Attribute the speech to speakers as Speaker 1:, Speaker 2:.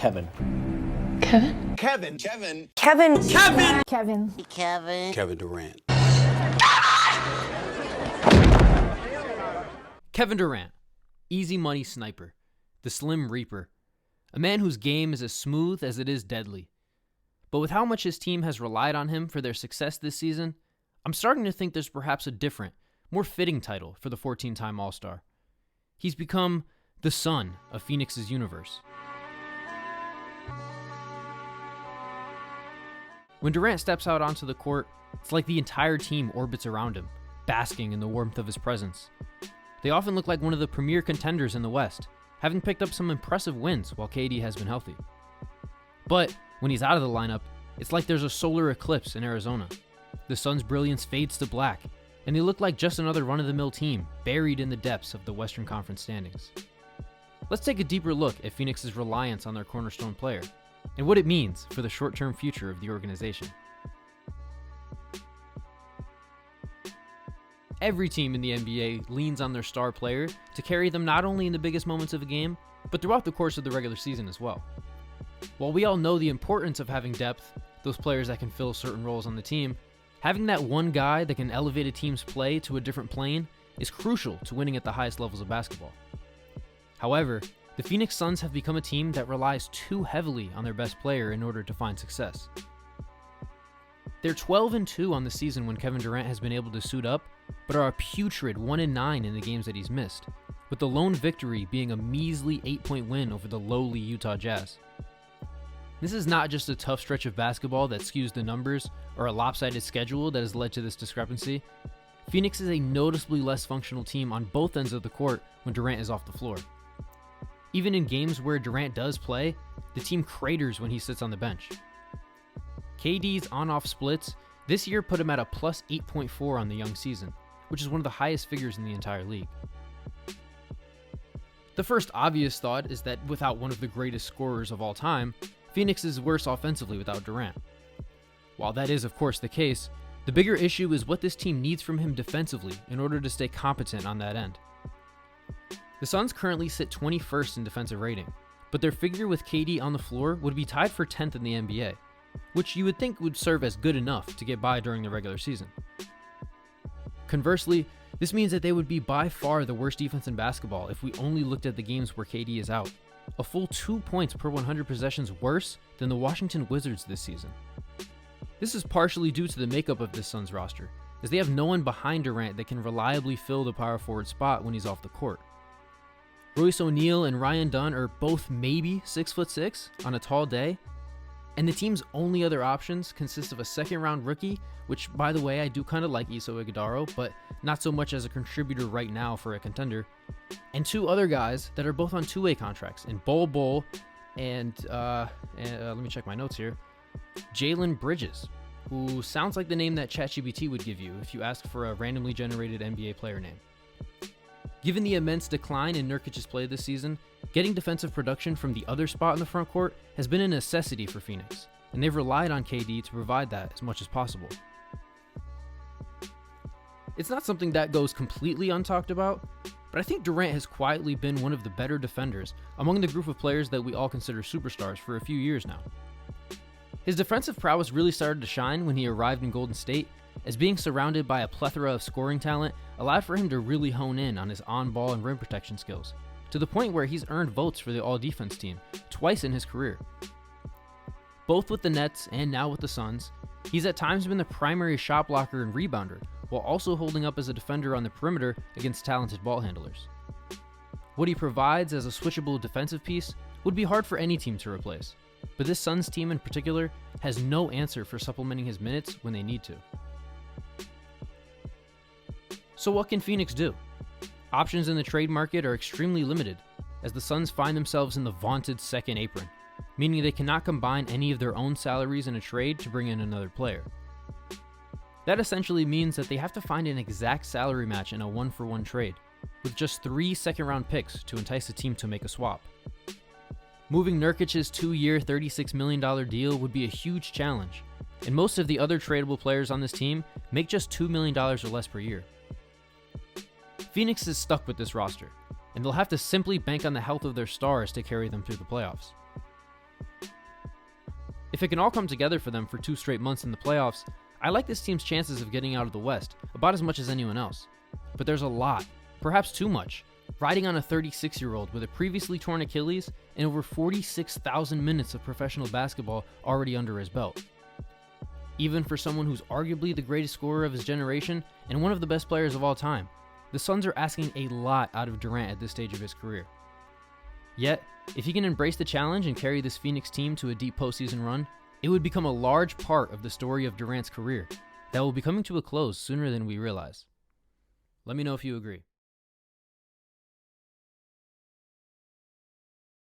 Speaker 1: Kevin.
Speaker 2: Kevin?
Speaker 3: Kevin. Kevin.
Speaker 2: Kevin.
Speaker 3: Kevin.
Speaker 2: Kevin.
Speaker 4: Kevin.
Speaker 3: Kevin Durant.
Speaker 5: Kevin Durant, easy money sniper, the Slim Reaper, a man whose game is as smooth as it is deadly. But with how much his team has relied on him for their success this season, I'm starting to think there's perhaps a different, more fitting title for the 14-time All-Star. He's become the sun of Phoenix's universe. When Durant steps out onto the court, it's like the entire team orbits around him, basking in the warmth of his presence. They often look like one of the premier contenders in the West, having picked up some impressive wins while KD has been healthy. But when he's out of the lineup, it's like there's a solar eclipse in Arizona. The Suns' brilliance fades to black, and they look like just another run-of-the-mill team buried in the depths of the Western Conference standings. Let's take a deeper look at Phoenix's reliance on their cornerstone player, and what it means for the short-term future of the organization. Every team in the NBA leans on their star player to carry them not only in the biggest moments of a game, but throughout the course of the regular season as well. While we all know the importance of having depth, those players that can fill certain roles on the team, having that one guy that can elevate a team's play to a different plane is crucial to winning at the highest levels of basketball. However, the Phoenix Suns have become a team that relies too heavily on their best player in order to find success. They're 12-2 on the season when Kevin Durant has been able to suit up, but are a putrid 1-9 in the games that he's missed, with the lone victory being a measly 8-point win over the lowly Utah Jazz. This is not just a tough stretch of basketball that skews the numbers or a lopsided schedule that has led to this discrepancy. Phoenix is a noticeably less functional team on both ends of the court when Durant is off the floor. Even in games where Durant does play, the team craters when he sits on the bench. KD's on-off splits this year put him at a plus 8.4 on the young season, which is one of the highest figures in the entire league. The first obvious thought is that without one of the greatest scorers of all time, Phoenix is worse offensively without Durant. While that is of course the case, the bigger issue is what this team needs from him defensively in order to stay competent on that end. The Suns currently sit 21st in defensive rating, but their figure with KD on the floor would be tied for 10th in the NBA, which you would think would serve as good enough to get by during the regular season. Conversely, this means that they would be by far the worst defense in basketball if we only looked at the games where KD is out, a full 2 points per 100 possessions worse than the Washington Wizards this season. This is partially due to the makeup of this Suns roster, as they have no one behind Durant that can reliably fill the power forward spot when he's off the court. Royce O'Neal and Ryan Dunn are both maybe 6'6" on a tall day, and the team's only other options consist of a second-round rookie, which, by the way, I do kind of like Iso Iguodala, but not so much as a contributor right now for a contender, and two other guys that are both on two-way contracts in Bol and let me check my notes here, Jalen Bridges, who sounds like the name that ChatGPT would give you if you ask for a randomly generated NBA player name. Given the immense decline in Nurkic's play this season, getting defensive production from the other spot in the front court has been a necessity for Phoenix, and they've relied on KD to provide that as much as possible. It's not something that goes completely untalked about, but I think Durant has quietly been one of the better defenders among the group of players that we all consider superstars for a few years now. His defensive prowess really started to shine when he arrived in Golden State, as being surrounded by a plethora of scoring talent allowed for him to really hone in on his on-ball and rim protection skills, to the point where he's earned votes for the All-Defense team twice in his career. Both with the Nets and now with the Suns, he's at times been the primary shot blocker and rebounder, while also holding up as a defender on the perimeter against talented ball handlers. What he provides as a switchable defensive piece would be hard for any team to replace, but this Suns team in particular has no answer for supplementing his minutes when they need to. So what can Phoenix do? Options in the trade market are extremely limited, as the Suns find themselves in the vaunted second apron, meaning they cannot combine any of their own salaries in a trade to bring in another player. That essentially means that they have to find an exact salary match in a one-for-one trade, with just 3 second-round picks to entice the team to make a swap. Moving Nurkic's 2-year, $36 million deal would be a huge challenge, and most of the other tradable players on this team make just $2 million or less per year. Phoenix is stuck with this roster, and they'll have to simply bank on the health of their stars to carry them through the playoffs. If it can all come together for them for 2 straight months in the playoffs, I like this team's chances of getting out of the West about as much as anyone else. But there's a lot, perhaps too much, riding on a 36-year-old with a previously torn Achilles and over 46,000 minutes of professional basketball already under his belt. Even for someone who's arguably the greatest scorer of his generation and one of the best players of all time, the Suns are asking a lot out of Durant at this stage of his career. Yet, if he can embrace the challenge and carry this Phoenix team to a deep postseason run, it would become a large part of the story of Durant's career that will be coming to a close sooner than we realize. Let me know if you agree.